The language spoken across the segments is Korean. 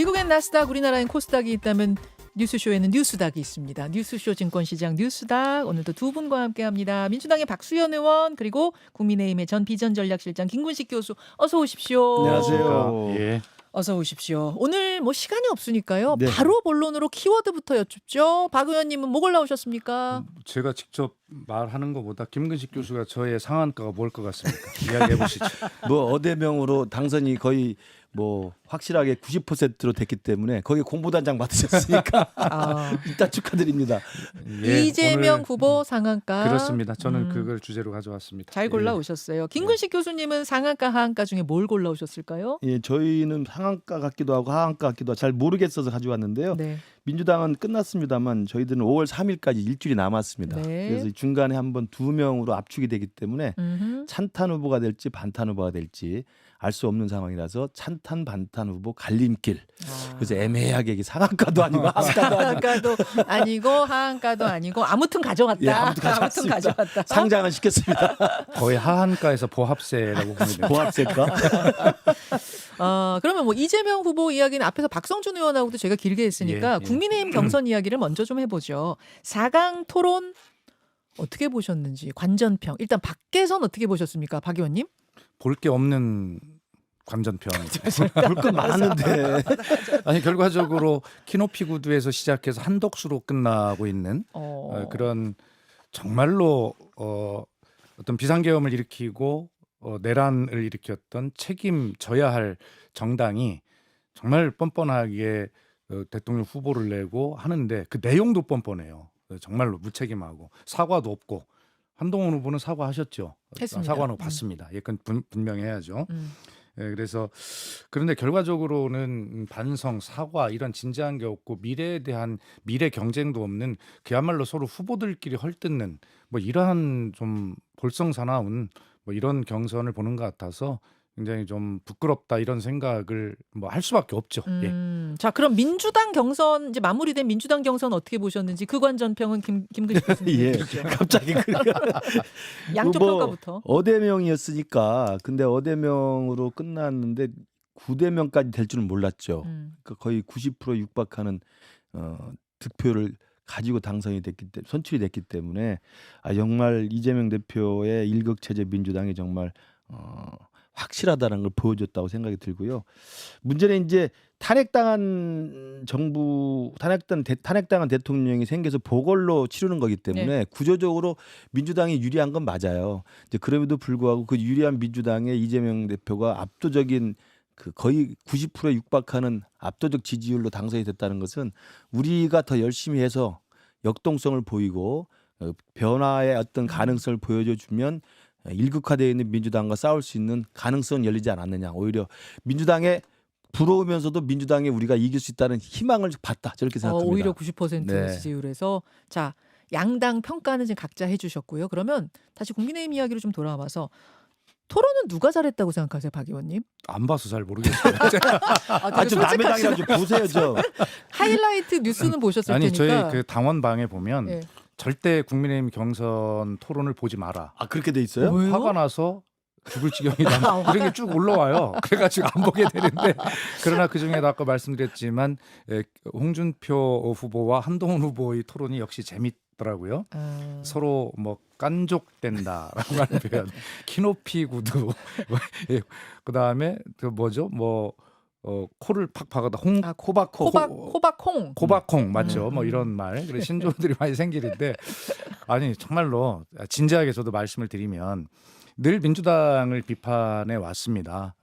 미국엔 나스닥, 우리나라엔 코스닥이 있다면 뉴스쇼에는 뉴스닥이 있습니다. 뉴스쇼 증권시장 뉴스닥 오늘도 두 분과 함께합니다. 민주당의 박수현 의원 그리고 국민의힘의 전 비전전략실장 김근식 교수 어서 오십시오. 안녕하세요. 예. 어서 오십시오. 오늘 뭐 시간이 없으니까요. 네. 바로 본론으로 키워드부터 여쭙죠. 박 의원님은 뭐 골라오셨습니까? 제가 직접 말하는 것보다 김근식 교수가 저의 상한가가 뭘 것 같습니까? 이야기해 보시죠. 뭐 어대명으로 당선이 거의 뭐 확실하게 90%로 됐기 때문에 거기 공보단장 받으셨으니까 아, 일단 축하드립니다. 예, 이재명 오늘 후보 상한가. 그렇습니다. 저는 그걸 주제로 가져왔습니다. 잘 골라오셨어요. 김근식 교수님은 상한가 하한가 중에 뭘 골라오셨을까요? 예, 저희는 상한가 같기도 하고 하한가 같기도 하고 잘 모르겠어서 가져왔는데요. 네. 민주당은 끝났습니다만 저희들은 5월 3일까지 일주일이 남았습니다. 네. 그래서 중간에 한번 2명으로 압축이 되기 때문에 음흠. 찬탄 후보가 될지 반탄 후보가 될지 알 수 없는 상황이라서 찬탄 반탄 후보 갈림길. 아. 그래서 애매하게 이게 상한가도 아니고 하한가도 아니고 상한가도 아니고 하한가도 아니고 아무튼 가져갔다. 예, 아무튼 가져왔습니다. 가져갔다. 상장은 시켰습니다. 거의 하한가에서 보합세라고 보면 됩니다. 보합세가. 그러면 뭐 이재명 후보 이야기는 앞에서 박성준 의원하고도 제가 길게 했으니까 예, 예. 국민의힘 경선 이야기를 먼저 좀 해보죠. 4강 토론 어떻게 보셨는지 관전평. 일단 밖에선 어떻게 보셨습니까, 박 의원님? 볼 게 없는 관전평. 볼 건 많았는데. 아니 결과적으로 키높이 구두에서 시작해서 한독수로 끝나고 있는 그런 정말로 어떤 비상계엄을 일으키고 내란을 일으켰던 책임져야 할 정당이 정말 뻔뻔하게 대통령 후보를 내고 하는데 그 내용도 뻔뻔해요. 정말로 무책임하고 사과도 없고 한동훈 후보는 사과하셨죠. 했습니다. 사과는 받습니다. 예, 그건 분명히 해야죠. 음. 예, 그래서 그런데 결과적으로는 반성, 사과 이런 진지한 게 없고 미래에 대한 미래 경쟁도 없는 그야말로 서로 후보들끼리 헐뜯는 뭐 이러한 좀 볼썽사나운 뭐 이런 경선을 보는 것 같아서 굉장히 좀 부끄럽다 이런 생각을 뭐 할 수밖에 없죠. 예. 자, 그럼 민주당 경선 이제 마무리된 민주당 경선 어떻게 보셨는지 그 관전평은 김근식 교수님. 예. 갑자기 양쪽 뭐 평가부터. 어대명이었으니까 근데 어대명으로 끝났는데 9대명까지 될 줄은 몰랐죠. 그러니까 거의 90% 육박하는 득표를 가지고 당선이 됐기 때문에 선출이 됐기 때문에 정말 이재명 대표의 일극체제 민주당이 정말 확실하다는 걸 보여줬다고 생각이 들고요. 문제는 이제 탄핵당한 정부, 탄핵당한 대통령이 생겨서 보궐로 치르는 거기 때문에 네. 구조적으로 민주당이 유리한 건 맞아요. 이제 그럼에도 불구하고 그 유리한 민주당의 이재명 대표가 압도적인 그 거의 90%에 육박하는 압도적 지지율로 당선이 됐다는 것은 우리가 더 열심히 해서 역동성을 보이고 변화의 어떤 가능성을 보여줘 주면 일극화되어 있는 민주당과 싸울 수 있는 가능성은 열리지 않았느냐. 오히려 민주당에 부러우면서도 민주당에 우리가 이길 수 있다는 희망을 봤다. 저렇게 생각합니다. 오히려 90% 네. 지지율에서 자 양당 평가는 지금 각자 해주셨고요. 그러면 다시 국민의힘 이야기로 좀 돌아와서 토론은 누가 잘했다고 생각하세요, 박 의원님? 안 봐서 잘 모르겠어요. 되게 좀 남의 당이라 좀 보세요, 좀. 하이라이트 뉴스는 보셨을 아니 테니까. 저희 그 당원방에 보면 예. 절대 국민의힘 경선 토론을 보지 마라. 그렇게 돼 있어요? 왜요? 화가 나서 죽을 지경이다. 이런 게 쭉 올라와요. 그래가지고 안 보게 되는데 그러나 그 중에도 아까 말씀드렸지만 홍준표 후보와 한동훈 후보의 토론이 역시 재밌더라고요. 서로 뭐 깐족된다라고 하는 표현, 키높이 구두, 그다음에 그 뭐죠, 뭐 코를 팍 박아다 호박콩 맞죠? 뭐 이런 말, 그래 신조어들이 많이 생기는데 아니 정말로 진지하게 저도 말씀을 드리면. 늘 민주당을 비판해 왔습니다.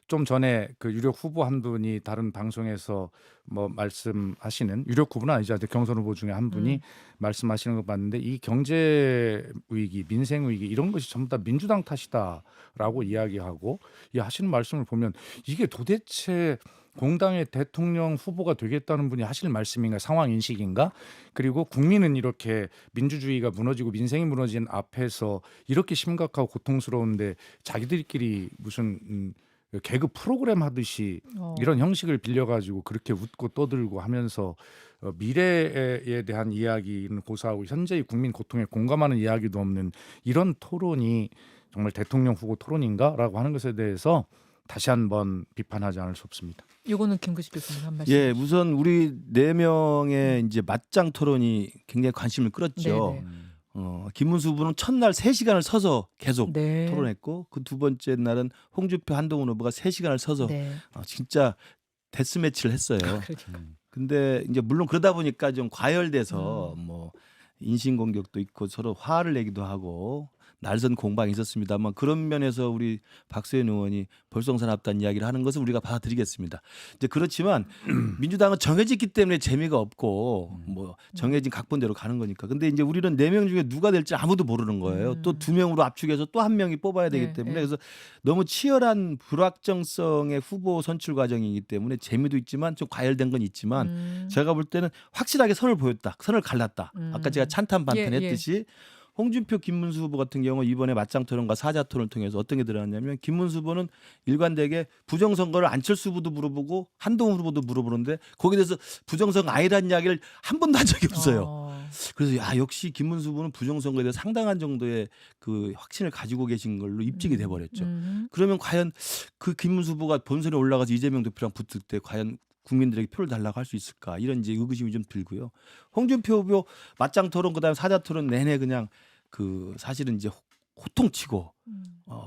좀 전에 그 유력 후보 한 분이 다른 방송에서 뭐 말씀하시는 유력 후보는 아니죠. 경선 후보 중에 한 분이 말씀하시는 거 봤는데 이 경제 위기, 민생 위기 이런 것이 전부 다 민주당 탓이다라고 이야기하고 이 하시는 말씀을 보면 이게 도대체 공당의 대통령 후보가 되겠다는 분이 하시는 말씀인가, 상황 인식인가? 그리고 국민은 이렇게 민주주의가 무너지고 민생이 무너진 앞에서 이렇게 심각하고 고통스러운데 자기들끼리 무슨 개그 프로그램 하듯이 이런 형식을 빌려가지고 그렇게 웃고 떠들고 하면서 미래에 대한 이야기는 고사하고 현재의 국민 고통에 공감하는 이야기도 없는 이런 토론이 정말 대통령 후보 토론인가라고 하는 것에 대해서 다시 한번 비판하지 않을 수 없습니다. 요거는 김근식 교수님 한 말씀. 예, 우선 우리 4명의 이제 맞짱 토론이 굉장히 관심을 끌었죠. 네네. 김문수 후보는 첫날 3시간을 서서 계속 네. 토론했고 그 두 번째 날은 홍준표 한동훈 후보가 3시간을 서서 네. 진짜 데스매치를 했어요. 그러니까. 근데 이제 물론 그러다 보니까 좀 과열돼서 뭐 인신공격도 있고 서로 화를 내기도 하고 날선 공방이 있었습니다만 그런 면에서 우리 박수현 의원이 볼썽사납다는 이야기를 하는 것을 우리가 받아들이겠습니다. 이제 그렇지만 민주당은 정해졌기 때문에 재미가 없고 뭐 정해진 각본대로 가는 거니까. 근데 이제 우리는 4명 중에 누가 될지 아무도 모르는 거예요. 또 2명으로 압축해서 또 1명이 뽑아야 되기 네, 때문에 네. 그래서 너무 치열한 불확정성의 후보 선출 과정이기 때문에 재미도 있지만 좀 과열된 건 있지만 제가 볼 때는 확실하게 선을 보였다. 선을 갈랐다. 아까 제가 찬탄 반탄했듯이 홍준표 김문수 후보 같은 경우 이번에 맞짱 토론과 사자 토론을 통해서 어떤 게 드러났냐면 김문수 후보는 일관되게 부정선거를 안철수 후보도 물어보고 한동훈 후보도 물어보는데 거기에 대해서 부정선거 아니라는 이야기를 한 번도 한 적이 없어요. 그래서 역시 김문수 후보는 부정선거에 대해서 상당한 정도의 그 확신을 가지고 계신 걸로 입증이 돼버렸죠. 그러면 과연 그 김문수 후보가 본선에 올라가서 이재명 대표랑 붙을 때 과연 국민들에게 표를 달라고 할 수 있을까 이런 이제 의구심이 좀 들고요. 홍준표 후보 맞짱 토론 그다음에 사자 토론 내내 그냥 그 사실은 이제 호통치고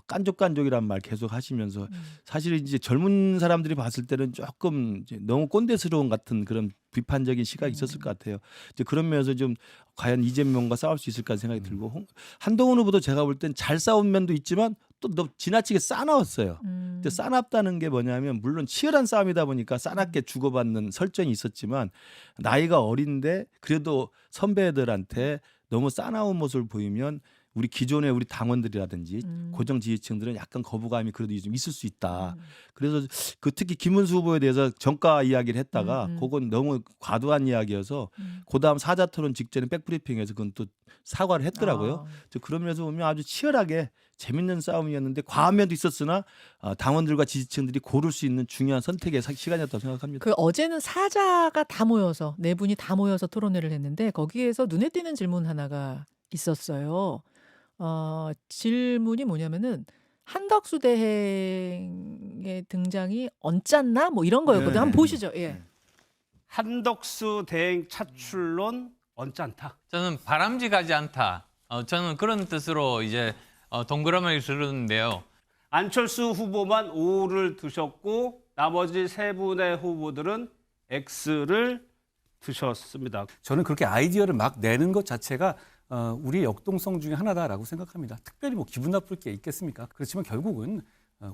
깐족깐족이란 말 계속 하시면서 사실은 이제 젊은 사람들이 봤을 때는 조금 이제 너무 꼰대스러운 같은 그런 비판적인 시각이 있었을 것 같아요. 이제 그런 면에서 좀 과연 이재명과 싸울 수 있을까 생각이 들고 한동훈 후보도 제가 볼 땐 잘 싸운 면도 있지만 또 너무 지나치게 싸나웠어요. 근데 싸납다는 게 뭐냐면 물론 치열한 싸움이다 보니까 싸납게 주고받는 설정이 있었지만 나이가 어린데 그래도 선배들한테 너무 싸나운 모습을 보이면 우리 기존의 우리 당원들이라든지 고정 지지층들은 약간 거부감이 그래도 좀 있을 수 있다. 그래서 그 특히 김문수 후보에 대해서 정가 이야기를 했다가 그건 너무 과도한 이야기여서 그다음 사자 토론 직전에 백브리핑에서 그건 또 사과를 했더라고요. 그런 면에서 보면 아주 치열하게 재밌는 싸움이었는데 과한 면도 있었으나 당원들과 지지층들이 고를 수 있는 중요한 선택의 시간이었다고 생각합니다. 그 어제는 사자가 다 모여서 4분이 다 모여서 토론회를 했는데 거기에서 눈에 띄는 질문 하나가 있었어요. 질문이 뭐냐면은 한덕수 대행의 등장이 언짢나 뭐 이런 거였거든요. 한번 보시죠. 예. 한덕수 대행 차출론 언짢다. 저는 바람직하지 않다. 저는 그런 뜻으로 이제 동그라미를 그렸는데요. 안철수 후보만 O를 드셨고 나머지 3분의 후보들은 X를 드셨습니다. 저는 그렇게 아이디어를 막 내는 것 자체가 우리의 역동성 중에 하나다라고 생각합니다. 특별히 뭐 기분 나쁠 게 있겠습니까? 그렇지만 결국은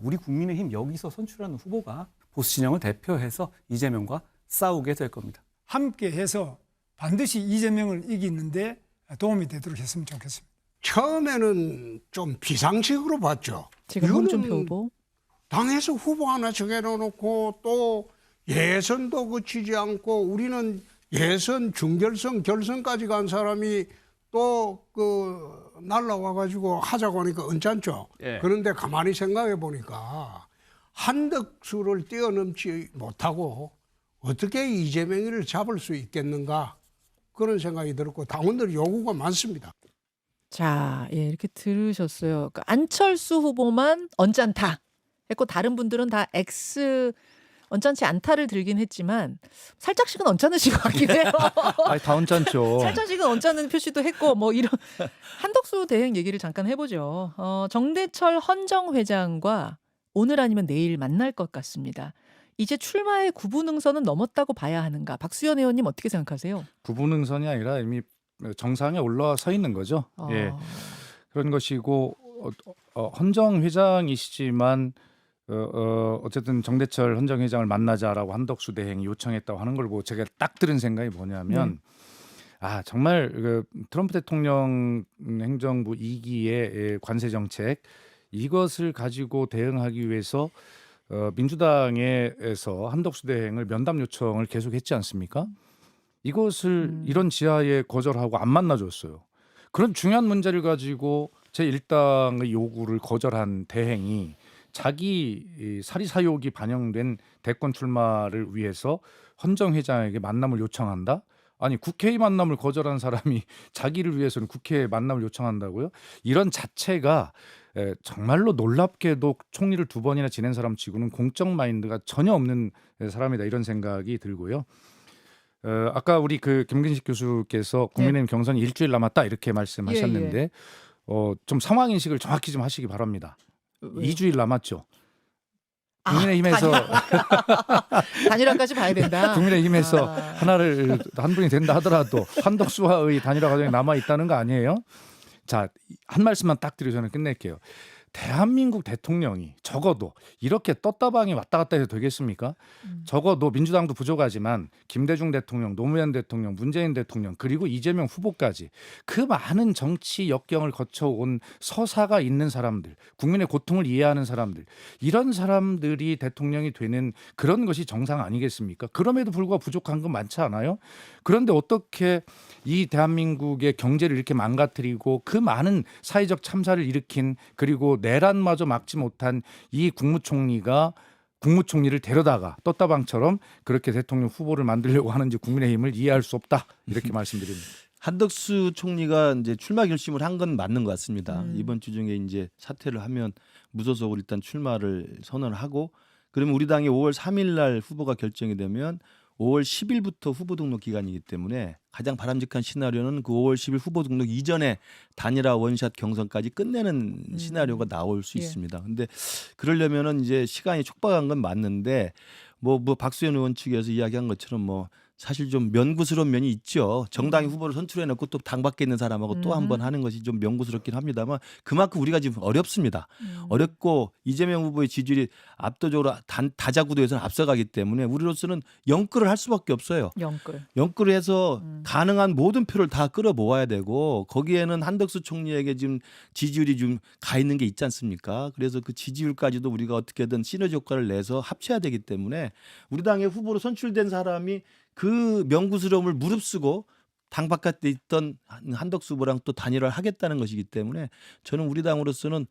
우리 국민의힘 여기서 선출하는 후보가 보수 진영을 대표해서 이재명과 싸우게 될 겁니다. 함께해서 반드시 이재명을 이기는데 도움이 되도록 했으면 좋겠습니다. 처음에는 좀 비상식으로 봤죠. 지금 홍준표 후보. 당에서 후보 하나 정해놓고 또 예선도 거치지 않고 우리는 예선, 중결선, 결선까지 간 사람이 또 날라와가지고 하자고 하니까 언짢죠. 예. 그런데 가만히 생각해 보니까 한덕수를 뛰어넘지 못하고 어떻게 이재명을 잡을 수 있겠는가 그런 생각이 들었고 당원들 요구가 많습니다. 자, 예, 이렇게 들으셨어요. 그러니까 안철수 후보만 언짢다 했고 다른 분들은 다 X 언짢지 않다를 들긴 했지만 살짝씩은 언짢으신 것 같긴 해요. 아니, 다 언짢죠. 살짝씩은 언짢은 표시도 했고 뭐 이런 한덕수 대행 얘기를 잠깐 해보죠. 정대철 헌정 회장과 오늘 아니면 내일 만날 것 같습니다. 이제 출마의 구분응선은 넘었다고 봐야 하는가? 박수현 의원님 어떻게 생각하세요? 구분응선이 아니라 이미 정상에 올라서 있는 거죠. 예, 그런 것이고 헌정 회장이시지만 어쨌든 정대철 헌정 회장을 만나자라고 한덕수 대행이 요청했다고 하는 걸 보고 제가 딱 들은 생각이 뭐냐면 정말 그 트럼프 대통령 행정부 2기의 관세 정책 이것을 가지고 대응하기 위해서 민주당에서 한덕수 대행을 면담 요청을 계속했지 않습니까? 이것을 이런 지하에 거절하고 안 만나줬어요. 그런 중요한 문제를 가지고 제1당의 요구를 거절한 대행이 자기 사리사욕이 반영된 대권 출마를 위해서 헌정 회장에게 만남을 요청한다? 아니 국회의 만남을 거절한 사람이 자기를 위해서는 국회에 만남을 요청한다고요? 이런 자체가 정말로 놀랍게도 총리를 2번이나 지낸 사람 치고는 공적 마인드가 전혀 없는 사람이다 이런 생각이 들고요. 아까 우리 그 김근식 교수께서 국민의힘 경선이 일주일 남았다 이렇게 말씀하셨는데 좀 상황 인식을 정확히 좀 하시기 바랍니다. 왜요? 2주일 남았죠. 국민의힘에서 단일화까지 봐야 된다. 국민의힘에서 아. 한 분이 된다 하더라도 한덕수와의 단일화 과정이 남아 있다는 거 아니에요? 자, 한 말씀만 딱 드리고 저는 끝낼게요. 대한민국 대통령이 적어도 이렇게 떴다방이 왔다 갔다 해도 되겠습니까? 적어도 민주당도 부족하지만 김대중 대통령, 노무현 대통령, 문재인 대통령 그리고 이재명 후보까지 그 많은 정치 역경을 거쳐온 서사가 있는 사람들, 국민의 고통을 이해하는 사람들, 이런 사람들이 대통령이 되는 그런 것이 정상 아니겠습니까? 그럼에도 불구하고 부족한 건 많지 않아요? 그런데 어떻게 이 대한민국의 경제를 이렇게 망가뜨리고 그 많은 사회적 참사를 일으킨 그리고 내란마저 막지 못한 이 국무총리를 데려다가 떴다방처럼 그렇게 대통령 후보를 만들려고 하는지 국민의힘을 이해할 수 없다 이렇게 말씀드립니다. 한덕수 총리가 이제 출마 결심을 한 건 맞는 것 같습니다. 이번 주 중에 이제 사퇴를 하면 무소속으로 일단 출마를 선언하고 그러면 우리 당이 5월 3일 날 후보가 결정이 되면 5월 10일부터 후보 등록 기간이기 때문에 가장 바람직한 시나리오는 그 5월 10일 후보 등록 이전에 단일화 원샷 경선까지 끝내는 시나리오가 나올 수 예. 있습니다. 근데 그러려면은 이제 시간이 촉박한 건 맞는데 뭐 박수현 의원 측에서 이야기한 것처럼 뭐 사실 좀 명구스러운 면이 있죠. 정당이 후보를 선출해놓고 또 당 밖에 있는 사람하고 또 한 번 하는 것이 좀 명구스럽긴 합니다만 그만큼 우리가 지금 어렵습니다. 어렵고 이재명 후보의 지지율이 압도적으로 다자구도에서는 앞서가기 때문에 우리로서는 영끌을 할 수밖에 없어요. 영끌. 영끌을 해서 가능한 모든 표를 다 끌어모아야 되고 거기에는 한덕수 총리에게 지금 지지율이 좀 가 있는 게 있지 않습니까? 그래서 그 지지율까지도 우리가 어떻게든 시너지 효과를 내서 합쳐야 되기 때문에 우리 당의 후보로 선출된 사람이 그 명구스러움을 무릅쓰고 당 바깥에 있던 한덕수 후보랑 또 단일화를 하겠다는 것이기 때문에 저는 우리 당으로서는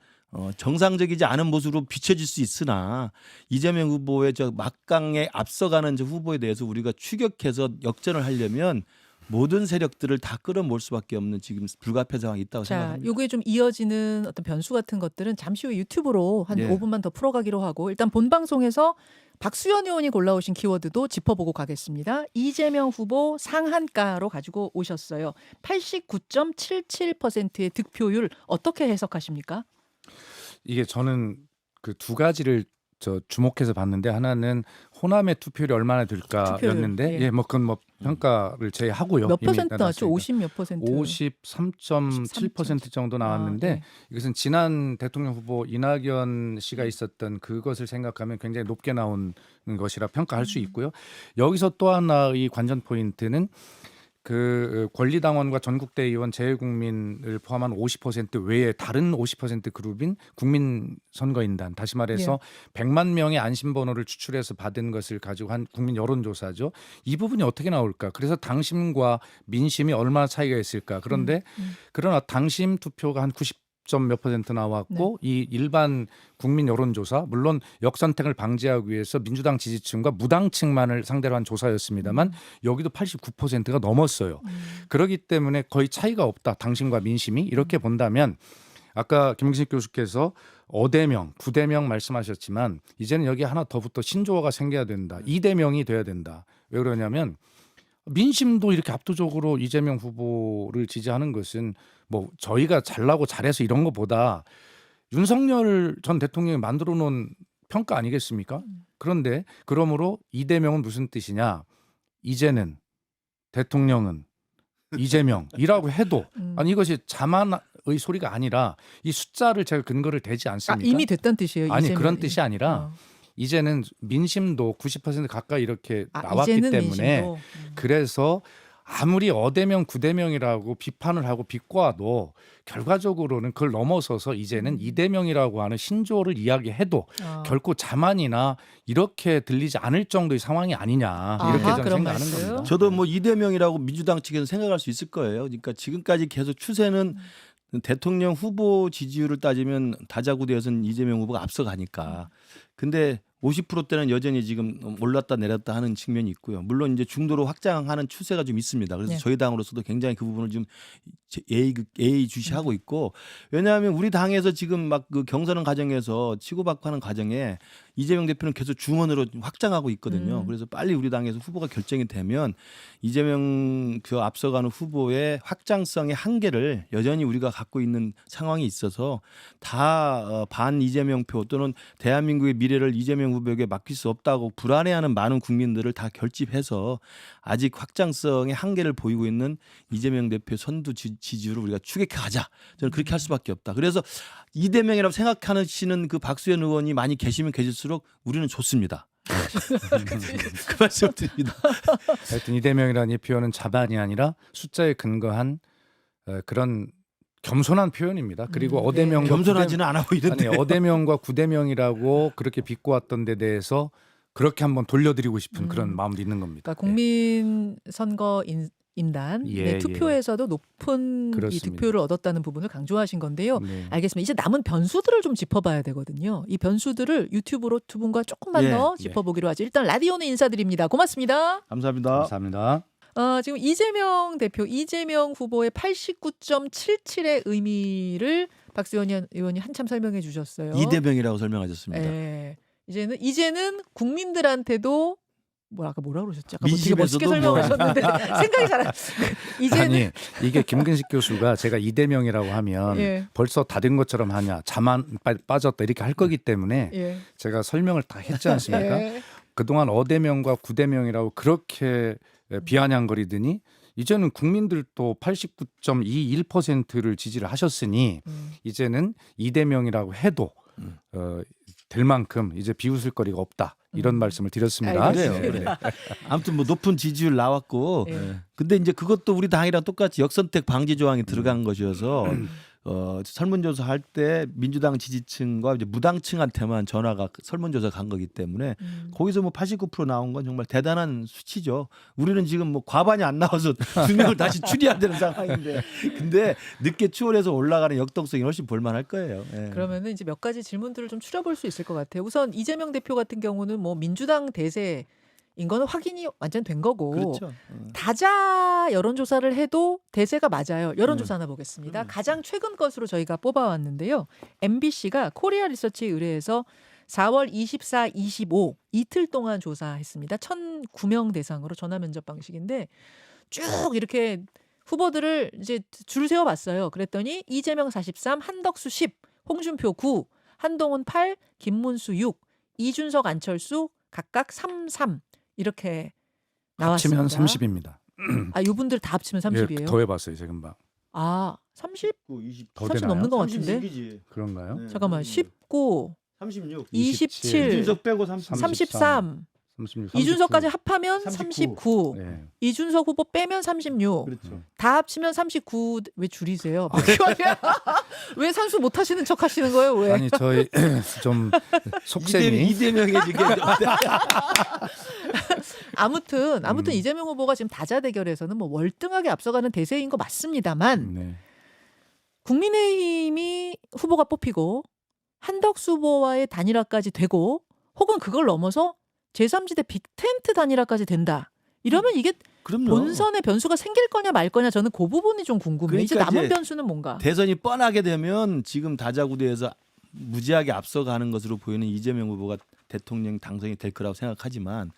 정상적이지 않은 모습으로 비춰질 수 있으나 이재명 후보의 저 막강에 앞서가는 저 후보에 대해서 우리가 추격해서 역전을 하려면 모든 세력들을 다 끌어모을 수밖에 없는 지금 불가피한 상황이 있다고 자, 생각합니다. 요거에 좀 이어지는 어떤 변수 같은 것들은 잠시 후에 유튜브로 한 예. 5분만 더 풀어가기로 하고 일단 본 방송에서 박수현 의원이 골라오신 키워드도 짚어보고 가겠습니다. 이재명 후보 상한가로 가지고 오셨어요. 89.77%의 득표율 어떻게 해석하십니까? 이게 저는 그 두 가지를 주목해서 봤는데 하나는 호남의 투표율이 얼마나 될까였는데 투표율, 예. 뭐 그건 뭐 평가를 제외하고요. 몇 이미 퍼센트 나왔죠? 나왔으니까. 50 몇 퍼센트? 53.7% 정도 나왔는데 아, 네. 이것은 지난 대통령 후보 이낙연 씨가 있었던 그것을 생각하면 굉장히 높게 나온 것이라 평가할 수 있고요. 여기서 또 하나의 관전 포인트는 그 권리당원과 전국대 의원 재외국민을 포함한 50% 외에 다른 50% 그룹인 국민선거인단 다시 말해서 100만 명의 안심번호를 추출해서 받은 것을 가지고 한 국민 여론조사죠. 이 부분이 어떻게 나올까? 그래서 당심과 민심이 얼마나 차이가 있을까? 그런데 그러나 당심 투표가 한 90. 몇 퍼센트 나왔고 이 일반 국민 여론조사 물론 역선택을 방지하기 위해서 민주당 지지층과 무당층만을 상대로 한 조사였습니다만 여기도 89%가 넘었어요. 그렇기 때문에 거의 차이가 없다. 당심과 민심이 이렇게 본다면 아까 김근식 교수께서 어대명, 부대명 말씀하셨지만 이제는 여기 하나 더 붙어 신조어가 생겨야 된다. 이대명이 돼야 된다. 왜 그러냐면 민심도 이렇게 압도적으로 이재명 후보를 지지하는 것은 뭐 저희가 잘나고 잘해서 이런 것보다 윤석열 전 대통령이 만들어 놓은 평가 아니겠습니까? 그런데 그러므로 이대명은 무슨 뜻이냐? 이제는 대통령은 이재명이라고 해도 아니 이것이 자만의 소리가 아니라 이 숫자를 제가 근거를 대지 않습니까? 이미 됐다는 뜻이에요. 아니 이재명이. 그런 뜻이 아니라 이제는 민심도 90% 가까이 이렇게 나왔기 이제는 때문에 민심도. 그래서 아무리 어대명 구대명이라고 비판을 하고 비꼬아도 결과적으로는 그걸 넘어서서 이제는 이대명이라고 하는 신조어를 이야기해도 결코 자만이나 이렇게 들리지 않을 정도의 상황이 아니냐 이렇게 저는 그런 생각하는 말씀. 겁니다. 저도 뭐 이대명이라고 민주당 측에서 생각할 수 있을 거예요. 그러니까 지금까지 계속 추세는 대통령 후보 지지율을 따지면 다자구도에서는 이재명 후보가 앞서가니까. 근데 50%대는 여전히 지금 올랐다 내렸다 하는 측면이 있고요. 물론 이제 중도로 확장하는 추세가 좀 있습니다. 그래서 네. 저희 당으로서도 굉장히 그 부분을 좀 예의주시하고 있고, 왜냐하면 우리 당에서 지금 막 그 경선하는 과정에서 치고받고 하는 과정에 이재명 대표는 계속 중원으로 확장하고 있거든요. 그래서 빨리 우리 당에서 후보가 결정이 되면 이재명 그 앞서가는 후보의 확장성의 한계를 여전히 우리가 갖고 있는 상황이 있어서 다 반 이재명 표 또는 대한민국의 미래를 이재명 후보에게 맡길 수 없다고 불안해하는 많은 국민들을 다 결집해서 아직 확장성의 한계를 보이고 있는 이재명 대표 선두 지지율을 우리가 추격해 가자. 저는 그렇게 할 수밖에 없다. 그래서 이대명이라고 생각하시는 그 박수현 의원이 많이 계시면 계실수록 우리는 좋습니다. 그 말씀 드립니다. 하여튼 이대명이라는 이 표현은 자반이 아니라 숫자에 근거한 그런 겸손한 표현입니다. 그리고 어대명과 겸손하지는 않아 보이던데. 아니, 어대명과 구대명이라고 그렇게 비꼬았던 데 대해서 그렇게 한번 돌려드리고 싶은 그런 마음도 있는 겁니다. 그러니까 국민 선거 인단 예, 네, 예. 투표에서도 높은 이 그렇습니다. 득표를 얻었다는 부분을 강조하신 건데요. 네. 알겠습니다. 이제 남은 변수들을 좀 짚어봐야 되거든요. 이 변수들을 유튜브로 두 분과 조금만 예, 더 예. 짚어보기로 하죠. 일단 라디오는 인사드립니다. 고맙습니다. 감사합니다. 감사합니다. 지금 이재명 대표, 이재명 후보의 89.77의 의미를 박수현 의원이 한참 설명해 주셨어요. 이대명이라고 설명하셨습니다. 예. 이제는 국민들한테도 뭐라 그러셨죠? 아까 뭐 되게 멋있게 민심에서도 뭐. 설명하셨는데 생각이 잘 안. 이제는 아니 이게 김근식 교수가 제가 이대명이라고 하면 예. 벌써 다 된 것처럼 하냐 자만 빠졌다 이렇게 할 거기 때문에 예. 제가 설명을 다 했지 않습니까? 예. 그동안 어대명과 구대명이라고 그렇게 비아냥거리더니 이제는 국민들도 89.21%를 지지를 하셨으니 이제는 이대명이라고 해도 될 만큼 이제 비웃을 거리가 없다 이런 말씀을 드렸습니다. 알겠습니다. 그래요. 그래. 아무튼 뭐 높은 지지율 나왔고, 예. 근데 이제 그것도 우리 당이랑 똑같이 역선택 방지 조항이 들어간 것이어서 설문조사 할 때 민주당 지지층과 이제 무당층한테만 전화가 설문조사 간 거기 때문에 거기서 뭐 89% 나온 건 정말 대단한 수치죠. 우리는 지금 뭐 과반이 안 나와서 두 명을 다시 추리해야 되는 상황인데, 근데 늦게 추월해서 올라가는 역동성이 훨씬 볼만할 거예요. 예. 그러면은 이제 몇 가지 질문들을 좀 추려볼 수 있을 것 같아요. 우선 이재명 대표 같은 경우는 뭐 민주당 대세인 거는 확인이 완전 된 거고, 그렇죠. 다자 여론조사를 해도 대세가 맞아요. 여론조사 하나 보겠습니다. 가장 최근 것으로 저희가 뽑아왔는데요. MBC가 코리아 리서치에 의뢰해서 4월 24, 25 이틀 동안 조사했습니다. 1,009명 대상으로 전화 면접 방식인데 쭉 이렇게 후보들을 이제 줄 세워봤어요. 그랬더니 이재명 43, 한덕수 10, 홍준표 9, 한동훈 8, 김문수 6, 이준석, 안철수 각각 3, 3 이렇게 나왔습니다. 합치면 30입니다. 아, 이분들 다 합치면 30이에요? 더해봤어요, 제가 금방. 아, 30? 20, 더 30 되나요? 넘는 것 같은데? 36이지. 그런가요? 네. 잠깐만, 19, 36. 27, 이준석 빼고 30. 33, 36, 이준석까지 합하면 39. 39, 네. 이준석 후보 빼면 36, 그렇죠. 다 합치면 39. 왜 줄이세요? 왜 산수 못 하시는 척 하시는 거예요? 왜? 아니 저희 좀 속셈이 이대명의 지금 아무튼 이재명 후보가 지금 다자 대결에서는 뭐 월등하게 앞서가는 대세인 거 맞습니다만 네. 국민의힘이 후보가 뽑히고 한덕수 후보와의 단일화까지 되고 혹은 그걸 넘어서 제3지대 빅텐트 단일화까지 된다. 이러면 이게 그럼요. 본선에 변수가 생길 거냐 말 거냐 저는 그 부분이 좀 궁금해요. 이제 그러니까 남은 이제 변수는 뭔가? 대선이 뻔하게 되면 지금 다자구대에서 무지하게 앞서가는 것으로 보이는 이재명 후보가 대통령 당선이 될 거라고 생각하지만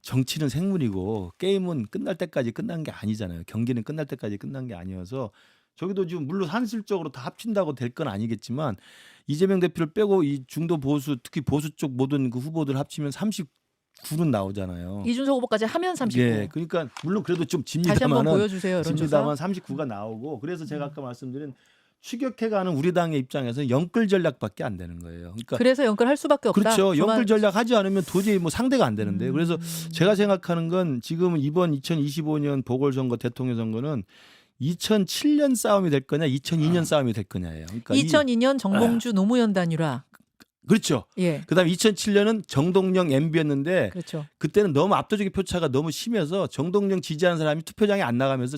정치는 생물이고 게임은 끝날 때까지 끝난 게 아니잖아요. 경기는 끝날 때까지 끝난 게 아니어서 저기도 지금 물론 산술적으로 다 합친다고 될 건 아니겠지만 이재명 대표를 빼고 이 중도 보수 특히 보수 쪽 모든 그 후보들 합치면 39는 나오잖아요. 이준석 후보까지 하면 39. 예, 그러니까 물론 그래도 좀 다시 한번 집니다만은 보여주세요. 여론조사. 집니다만 39가 나오고 그래서 제가 아까 말씀드린 추격해가는 우리 당의 입장에서 영끌 전략밖에 안 되는 거예요. 그러니까 그래서 연끌할 수밖에 없다. 그렇죠. 주말- 영끌 전략 하지 않으면 도저히 뭐 상대가 안 되는데 그래서 제가 생각하는 건 지금 이번 2025년 보궐선거 대통령 선거는 2007년 싸움이 될 거냐 2002년 싸움이 될 거냐예요. 그러니까 2002년 정봉주 노무현 단일화. 그렇죠. 예. 그다음에 2007년은 정동영 MB였는데 그렇죠. 그때는 너무 압도적인 표차가 너무 심해서 정동영 지지하는 사람이 투표장에 안 나가면서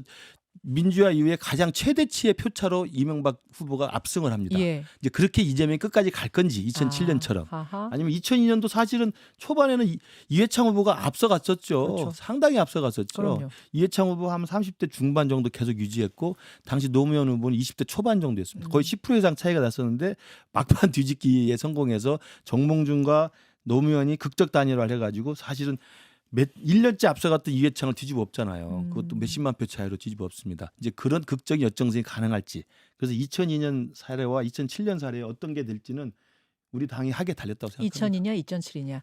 민주화 이후에 가장 최대치의 표차로 이명박 후보가 압승을 합니다. 예. 이제 그렇게 이재명이 끝까지 갈 건지 2007년처럼 아하. 아니면 2002년도 사실은 초반에는 이해창 후보가 앞서갔었죠. 그렇죠. 상당히 앞서갔었죠. 그럼요. 이해창 후보 한 30대 중반 정도 계속 유지했고 당시 노무현 후보는 20대 초반 정도였습니다. 거의 10% 이상 차이가 났었는데 막판 뒤집기에 성공해서 정몽준과 노무현이 극적 단일화를 해가지고 사실은 1년째 앞서갔던 이해창을 뒤집어 엎잖아요. 그것도 몇십만 표 차이로 뒤집어 엎습니다. 이제 그런 극적인 역정승이 가능할지. 그래서 2002년 사례와 2007년 사례에 어떤 게 될지는 우리 당이 하게 달렸다고 생각합니다. 2002냐 2007이냐.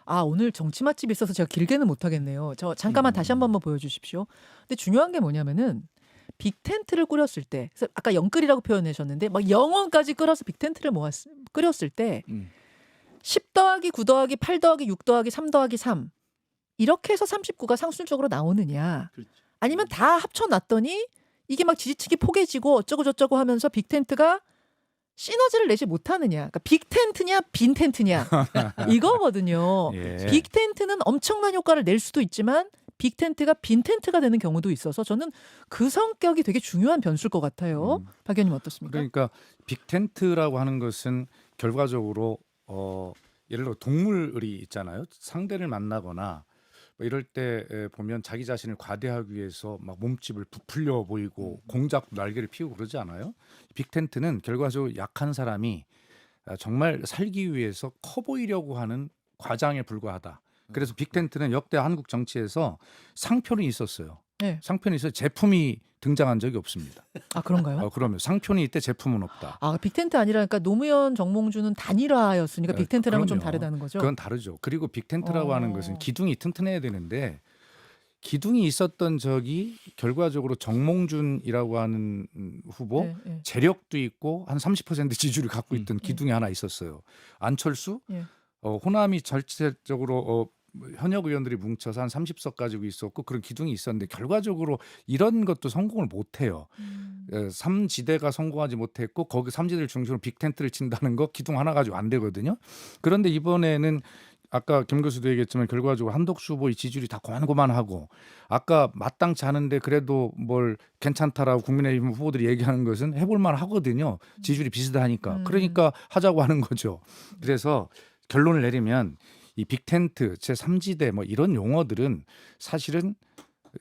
아 오늘 정치 맛집이 있어서 제가 길게는 못하겠네요. 저 잠깐만 다시 한 번만 보여주십시오. 근데 중요한 게 뭐냐면은 빅텐트를 꾸렸을 때, 그래서 아까 영끌이라고 표현하셨는데 막 영원까지 끌어서 빅텐트를 끓였을 때 10 더하기 9 더하기 8 더하기 6 더하기 3 더하기 3 이렇게 해서 39가 상술적으로 나오느냐, 그렇죠. 아니면 다 합쳐놨더니 이게 막 지지층이 포개지고 어쩌고 저쩌고 하면서 빅텐트가 시너지를 내지 못하느냐. 그러니까 빅텐트냐 빈텐트냐 이거거든요. 예. 빅텐트는 엄청난 효과를 낼 수도 있지만 빅텐트가 빈텐트가 되는 경우도 있어서 저는 그 성격이 되게 중요한 변수일 것 같아요. 박 의원님 어떻습니까? 그러니까 빅텐트라고 하는 것은 결과적으로 예를 들어 동물이 있잖아요. 상대를 만나거나 뭐 이럴 때 보면 자기 자신을 과대하기 위해서 막 몸집을 부풀려 보이고 공작 날개를 피우고 그러지 않아요? 빅텐트는 결과적으로 약한 사람이 정말 살기 위해서 커 보이려고 하는 과장에 불과하다. 그래서 빅텐트는 역대 한국 정치에서 상표는 있었어요. 네. 상표는 있어요. 제품이 등장한 적이 없습니다. 아 그런가요? 그러면 상표는 있대 제품은 없다. 아 빅텐트 아니라 그러니까 노무현 정몽주는 단일화였으니까 빅텐트랑은 좀 그럼요. 다르다는 거죠. 그건 다르죠. 그리고 빅텐트라고 하는 것은 기둥이 튼튼해야 되는데 기둥이 있었던 적이 결과적으로 정몽준이라고 하는 후보 네, 네. 재력도 있고 한 30% 지지율을 갖고 있던 기둥이 하나 있었어요. 안철수, 예. 호남이 전체적으로 현역 의원들이 뭉쳐서 한 30석 가지고 있었고 그런 기둥이 있었는데 결과적으로 이런 것도 성공을 못해요. 3지대가 성공하지 못했고 거기 3지대를 중심으로 빅텐트를 친다는 거 기둥 하나 가지고 안 되거든요. 그런데 이번에는 아까 김 교수도 얘기했지만 결과적으로 한덕수 후보의 지지율이 다 고만고만하고 아까 마땅치 않은데 그래도 뭘 괜찮다라고 국민의힘 후보들이 얘기하는 것은 해볼만 하거든요. 지지율이 비슷하니까. 그러니까 하자고 하는 거죠. 그래서 결론을 내리면 이 빅텐트, 제3지대 뭐 이런 용어들은 사실은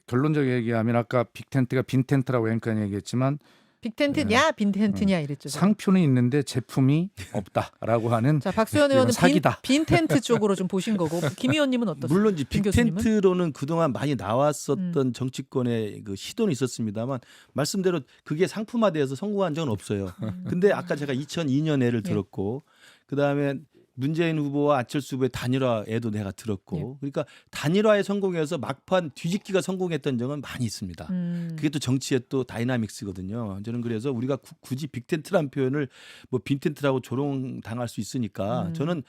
결론적으로 얘기하면 아까 빅텐트가 빈텐트라고 앵커는 얘기했지만 빅텐트냐 빈텐트냐 이랬죠. 제가. 상표는 있는데 제품이 없다라고 하는 자 박수현 이건 의원은 사기다. 빈텐트 쪽으로 좀 보신 거고 김 의원님은 어떻습니까? 물론 이제 김 교수님은? 빅텐트로는 그동안 많이 나왔었던 정치권의 그 시도는 있었습니다만 말씀대로 그게 상품화돼서 성공한 적은 없어요. 근데 아까 제가 2002년 예를 들었고 그다음에 문재인 후보와 안철수 후보의 단일화에도 내가 들었고 그러니까 단일화에 성공해서 막판 뒤집기가 성공했던 적은 많이 있습니다. 그게 또 정치의 또 다이나믹스거든요. 저는 그래서 우리가 굳이 빅텐트라는 표현을 뭐 빈텐트라고 조롱당할 수 있으니까 저는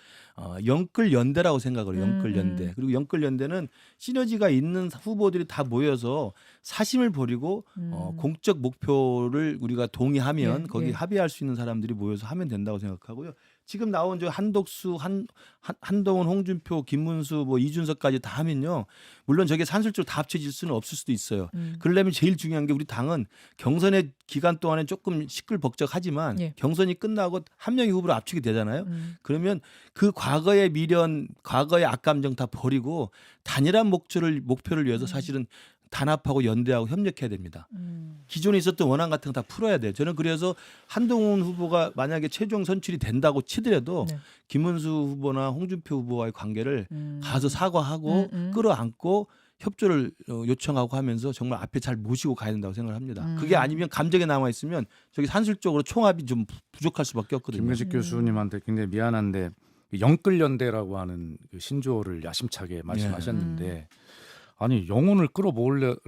영끌연대라고 생각을 해요. 영끌연대. 그리고 영끌연대는 시너지가 있는 후보들이 다 모여서 사심을 버리고 공적 목표를 우리가 동의하면 거기 합의할 수 있는 사람들이 모여서 하면 된다고 생각하고요. 지금 나온 저 한덕수, 한동훈, 홍준표, 김문수, 뭐 이준석까지 다 하면요. 물론 저게 산술적으로 다 합쳐질 수는 없을 수도 있어요. 그러려면 제일 중요한 게 우리 당은 경선의 기간 동안에 조금 시끌벅적하지만 경선이 끝나고 한 명의 후보로 압축이 되잖아요. 그러면 그 과거의 미련, 과거의 악감정 다 버리고 단일한 목표를 위해서 사실은 단합하고 연대하고 협력해야 됩니다. 기존에 있었던 원한 같은 거 다 풀어야 돼요. 저는 그래서 한동훈 후보가 만약에 최종 선출이 된다고 치더라도 김문수 후보나 홍준표 후보와의 관계를 가서 사과하고 끌어안고 협조를 요청하고 하면서 정말 앞에 잘 모시고 가야 된다고 생각을 합니다. 그게 아니면 감정에 남아 있으면 저기 산술적으로 총합이 좀 부족할 수밖에 없거든요. 김명식 교수님한테 굉장히 미안한데 영끌연대라고 하는 그 신조어를 야심차게 말씀하셨는데 아니 영혼을 끌어모으려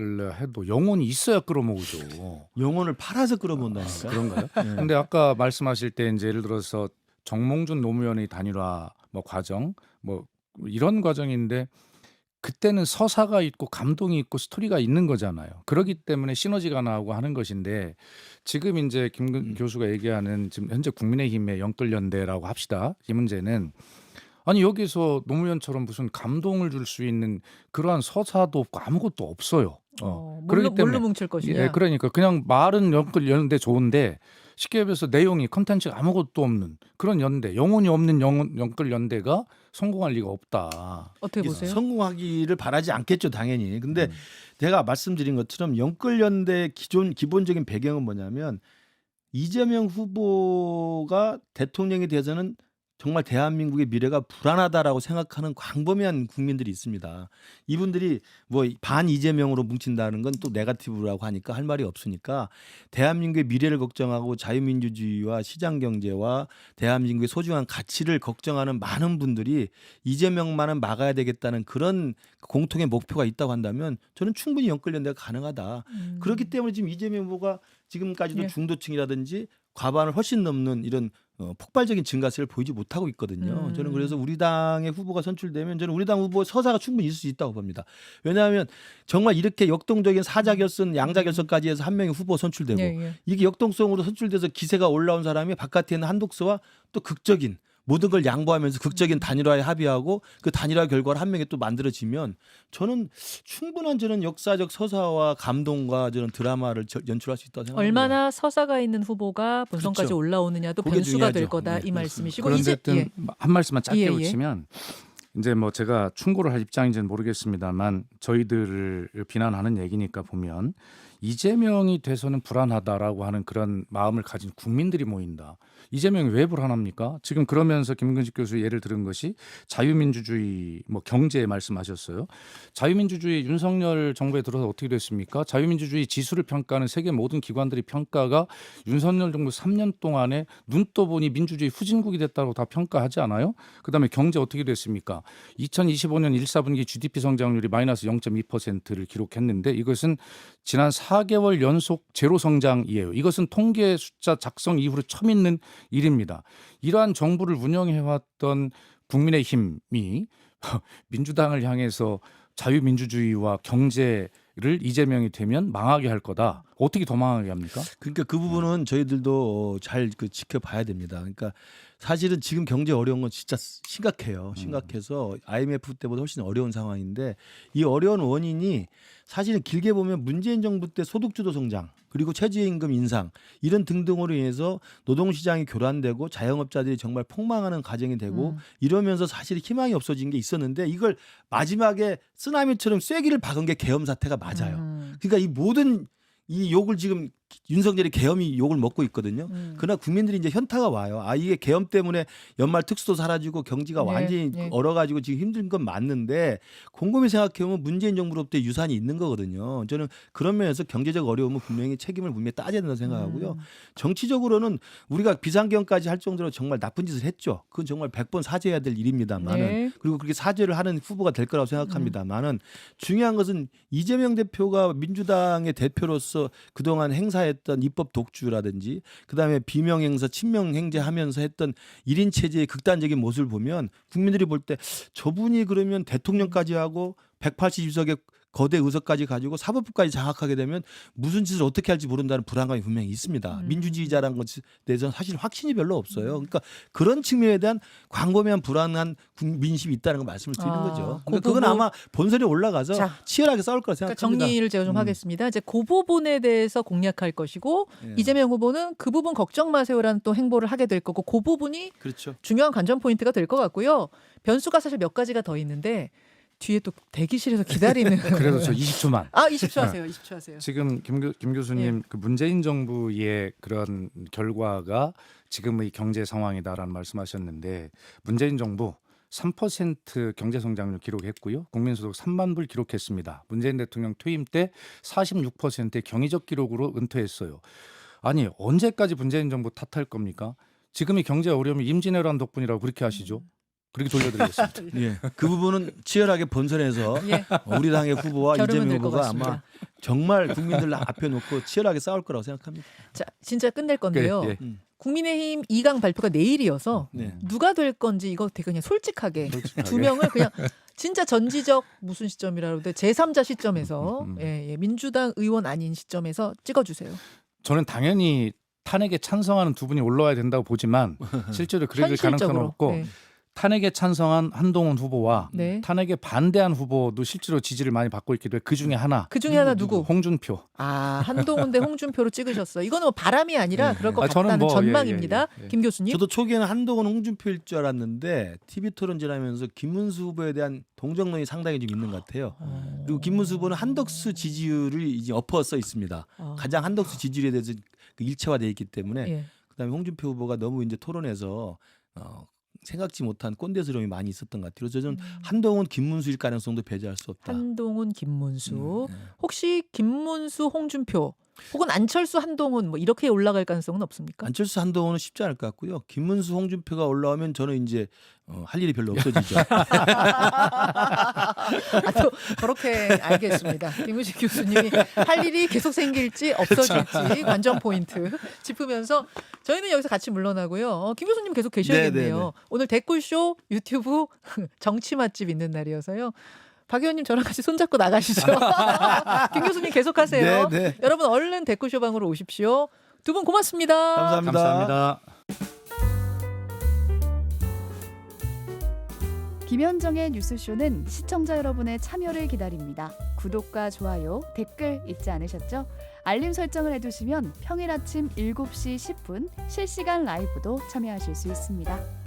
해도 영혼이 있어야 끌어모으죠. 영혼을 팔아서 끌어모은다니까. 그런가요? 근데 아까 말씀하실 때 이제 예를 들어서 정몽준 노무현의 단일화 뭐 과정 뭐 이런 과정인데 그때는 서사가 있고 감동이 있고 스토리가 있는 거잖아요. 그렇기 때문에 시너지가 나오고 하는 것인데 지금 이제 김 교수가 얘기하는 지금 현재 국민의힘의 영끌연대라고 합시다. 이 문제는 아니 여기서 노무현처럼 무슨 감동을 줄 수 있는 그러한 서사도 없고 아무것도 없어요. 뭘로 뭉칠 것이냐. 예, 그러니까 그냥 말은 연대 좋은데 쉽게 얘기해서 내용이 컨텐츠가 아무것도 없는 그런 연대, 영혼이 없는 연끌 연대가 성공할 리가 없다. 어떻게 이게 보세요? 성공하기를 바라지 않겠죠, 당연히. 근데 제가 말씀드린 것처럼 영끌연대 기본적인 배경은 뭐냐면 이재명 후보가 대통령이 돼서는 정말 대한민국의 미래가 불안하다라고 생각하는 광범위한 국민들이 있습니다. 이분들이 뭐 반 이재명으로 뭉친다는 건 또 네거티브라고 하니까 할 말이 없으니까 대한민국의 미래를 걱정하고 자유민주주의와 시장경제와 대한민국의 소중한 가치를 걱정하는 많은 분들이 이재명만은 막아야 되겠다는 그런 공통의 목표가 있다고 한다면 저는 충분히 영끌연대가 가능하다. 그렇기 때문에 지금 이재명 후보가 지금까지도 예. 중도층이라든지 과반을 훨씬 넘는 이런 폭발적인 증가세를 보이지 못하고 있거든요. 저는 그래서 우리 당의 후보가 선출되면 저는 우리 당 후보의 서사가 충분히 있을 수 있다고 봅니다. 왜냐하면 정말 이렇게 역동적인 사자결선, 양자결선까지 해서 한 명의 후보 선출되고 예. 이게 역동성으로 선출돼서 기세가 올라온 사람이 바깥에 있는 한독수와 또 극적인 모든 걸 양보하면서 극적인 단일화에 합의하고 그 단일화 결과를 한 명이 또 만들어지면 저는 충분한 저는 역사적 서사와 감동과 저는 드라마를 연출할 수 있다고 생각합니다. 얼마나 서사가 있는 후보가 본선까지 그렇죠. 올라오느냐도 그게 변수가 될 중요하죠. 거다 네, 이 그렇습니다. 말씀이시고 그런데 이제 어쨌든 한 말씀만 짧게 예, 예. 붙이면 이제 뭐 제가 충고를 할 입장인지는 모르겠습니다만 저희들을 비난하는 얘기니까 보면 이재명이 돼서는 불안하다라고 하는 그런 마음을 가진 국민들이 모인다. 이재명이 왜 불안합니까? 지금 그러면서 김근식 교수 예를 들은 것이 자유민주주의 뭐 경제 말씀하셨어요. 자유민주주의 윤석열 정부에 들어서 어떻게 됐습니까? 자유민주주의 지수를 평가하는 세계 모든 기관들이 평가가 윤석열 정부 3년 동안에 눈 떠보니 민주주의 후진국이 됐다고 다 평가하지 않아요? 그다음에 경제 어떻게 됐습니까? 2025년 1사분기 GDP 성장률이 마이너스 0.2%를 기록했는데 이것은 지난 4개월 연속 제로 성장이에요. 이것은 통계 숫자 작성 이후로 처음 있는 일입니다. 이러한 정부를 운영해왔던 국민의힘이 민주당을 향해서 자유민주주의와 경제를 이재명이 되면 망하게 할 거다. 어떻게 더 망하게 합니까? 그러니까 그 부분은 저희들도 잘 지켜봐야 됩니다. 그러니까 사실은 지금 경제 어려운 건 진짜 심각해요. 심각해서 IMF 때보다 훨씬 어려운 상황인데 이 어려운 원인이 사실은 길게 보면 문재인 정부 때 소득주도 성장 그리고 최저임금 인상 이런 등등으로 인해서 노동시장이 교란되고 자영업자들이 정말 폭망하는 과정이 되고 이러면서 사실 희망이 없어진 게 있었는데 이걸 마지막에 쓰나미처럼 쐐기를 박은 게 계엄 사태가 맞아요. 그러니까 이 모든 이 욕을 지금 윤석열이 계엄이 욕을 먹고 있거든요. 그러나 국민들이 이제 현타가 와요. 아 이게 계엄 때문에 연말 특수도 사라지고 경기가 네, 완전히 네. 얼어가지고 지금 힘든 건 맞는데 곰곰이 생각해보면 문재인 정부로부터 유산이 있는 거거든요. 저는 그런 면에서 경제적 어려움은 분명히 책임을 분명히 따져야 된다고 생각하고요. 정치적으로는 우리가 비상경까지 할 정도로 정말 나쁜 짓을 했죠. 그건 정말 100번 사죄해야 될 일입니다만은 네. 그리고 그렇게 사죄를 하는 후보가 될 거라고 생각합니다만은 중요한 것은 이재명 대표가 민주당의 대표로서 그동안 행사했던 입법 독주라든지 그다음에 비명 행사, 친명 행제하면서 했던 1인 체제의 극단적인 모습을 보면 국민들이 볼 때 저분이 그러면 대통령까지 하고 180석의 거대 의석까지 가지고 사법부까지 장악하게 되면 무슨 짓을 어떻게 할지 모른다는 불안감이 분명히 있습니다. 민주주의자라는 것에 대해서는 사실 확신이 별로 없어요. 그러니까 그런 측면에 대한 광범위한 불안한 민심이 있다는 걸 말씀을 드리는 거죠. 그러니까 그건 아마 본선에 올라가서 자, 치열하게 싸울 거라 그러니까 생각합니다. 정리를 제가 좀 하겠습니다. 이제 그 부분에 대해서 공략할 것이고 예. 이재명 후보는 그 부분 걱정 마세요라는 또 행보를 하게 될 거고 그 부분이 그렇죠. 중요한 관전 포인트가 될 것 같고요. 변수가 사실 몇 가지가 더 있는데 뒤에 또 대기실에서 기다리는. 그래도 저 20초만. 아 20초 하세요. 20초 하세요. 지금 김 교수님 그 문재인 정부의 그런 결과가 지금의 경제 상황이다라는 말씀하셨는데 문재인 정부 3% 경제 성장률 기록했고요. 국민소득 3만 불 기록했습니다. 문재인 대통령 퇴임 때 46%의 경이적 기록으로 은퇴했어요. 아니 언제까지 문재인 정부 탓할 겁니까? 지금의 경제 어려움이 임진왜란 덕분이라고 그렇게 하시죠. 그렇게 돌려드리겠습니다. 예, 그 부분은 치열하게 본선에서 예. 우리 당의 후보와 겨루면 이재명 될 것 후보가 같습니다. 아마 정말 국민들 앞에 놓고 치열하게 싸울 거라고 생각합니다. 자 진짜 끝낼 건데요. 예. 국민의힘 2강 발표가 내일이어서 네. 누가 될 건지 이거 되게 그냥 솔직하게 솔직하게. 두 명을 그냥 진짜 전지적 무슨 시점이라고 그래 제3자 시점에서 예, 민주당 의원 아닌 시점에서 찍어주세요. 저는 당연히 탄핵에 찬성하는 두 분이 올라와야 된다고 보지만 실제로 그럴 가능성은 현실적으로. 없고 네. 탄핵에 찬성한 한동훈 후보와 네. 탄핵에 반대한 후보도 실제로 지지를 많이 받고 있기도 해. 그 중에 하나. 그 중에 하나 누구? 홍준표. 아, 한동훈 대 홍준표로 찍으셨어요. 이거는 뭐 바람이 아니라 그럴 것 아, 저는 같다는 뭐, 전망입니다. 예. 김 교수님. 저도 초기에는 한동훈, 홍준표일 줄 알았는데 TV 토론 지나면서 김문수 후보에 대한 동정론이 상당히 좀 있는 것 같아요. 그리고 김문수 후보는 한덕수 지지율을 이제 엎어서 있습니다. 가장 한덕수 지지율에 대해서 그 일체화되어 있기 때문에 예. 그다음에 홍준표 후보가 너무 이제 토론에서 생각지 못한 꼰대스러움이 많이 있었던 것 같아요. 그래서 저는 한동훈, 김문수일 가능성도 배제할 수 없다. 한동훈, 김문수. 네. 혹시 김문수, 홍준표 혹은 안철수, 한동훈 뭐 이렇게 올라갈 가능성은 없습니까? 안철수, 한동훈은 쉽지 않을 것 같고요. 김문수, 홍준표가 올라오면 저는 이제 할 일이 별로 없어지죠. 또 그렇게 알겠습니다. 김우식 교수님이 할 일이 계속 생길지 없어질지 관전 포인트 짚으면서 저희는 여기서 같이 물러나고요. 김 교수님 계속 계셔야겠네요. 네, 네. 오늘 댓글쇼 유튜브 정치 맛집 있는 날이어서요. 박 의원님 저랑 같이 손잡고 나가시죠. 김 교수님 계속하세요. 네, 네. 여러분 얼른 댓글쇼 방으로 오십시오. 두 분 고맙습니다. 감사합니다. 감사합니다. 김현정의 뉴스쇼는 시청자 여러분의 참여를 기다립니다. 구독과 좋아요, 댓글 잊지 않으셨죠? 알림 설정을 해두시면 평일 아침 7시 10분 실시간 라이브도 참여하실 수 있습니다.